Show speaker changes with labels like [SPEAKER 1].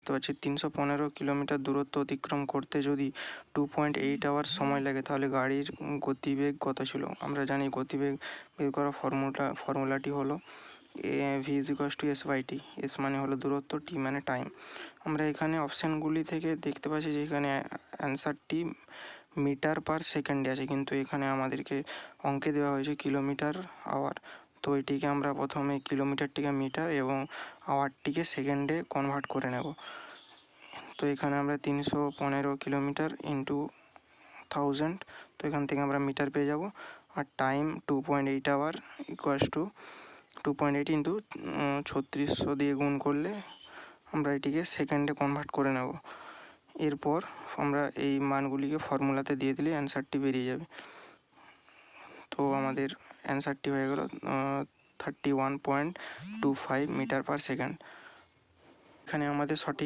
[SPEAKER 1] দেখতে পাচ্ছি 315 কিলোমিটার দূরত্ব অতিক্রম করতে যদি 2.8 আওয়ার সময় লাগে, তাহলে গাড়ির গতিবেগ কত ছিল? আমরা জানি গতিবেগ বের করার ফর্মুলাটি হলো V is equals to S by T. S মানে হলো দূরত্ব, টি মানে টাইম। আমরা এখানে অপশানগুলি থেকে দেখতে পাচ্ছি যে এখানে অ্যান্সারটি মিটার পার সেকেন্ডে আছে, কিন্তু এখানে আমাদেরকে অঙ্কে দেওয়া হয়েছে কিলোমিটার আওয়ার। তো এটিকে আমরা প্রথমে কিলোমিটারটিকে মিটার এবং আওয়ারটিকে সেকেন্ডে কনভার্ট করে নেব। তো এখানে আমরা 315 কিলোমিটার ইন্টু 1000, তো এখান থেকে আমরা মিটার পেয়ে যাব। আর time 2.8 hour equals to 2.8 into 3600 দিয়ে গুণ করলে আমরা এটিকে সেকেন্ডে কনভার্ট করে নেব। এরপর আমরা এই মানগুলিকে ফর্মুলাতে দিয়ে দিলে অ্যান্সারটি বেরিয়ে যাবে। তো আমাদের অ্যান্সারটি হয়ে গেল 31.25 মিটার পার সেকেন্ড। এখানে আমাদের সঠিক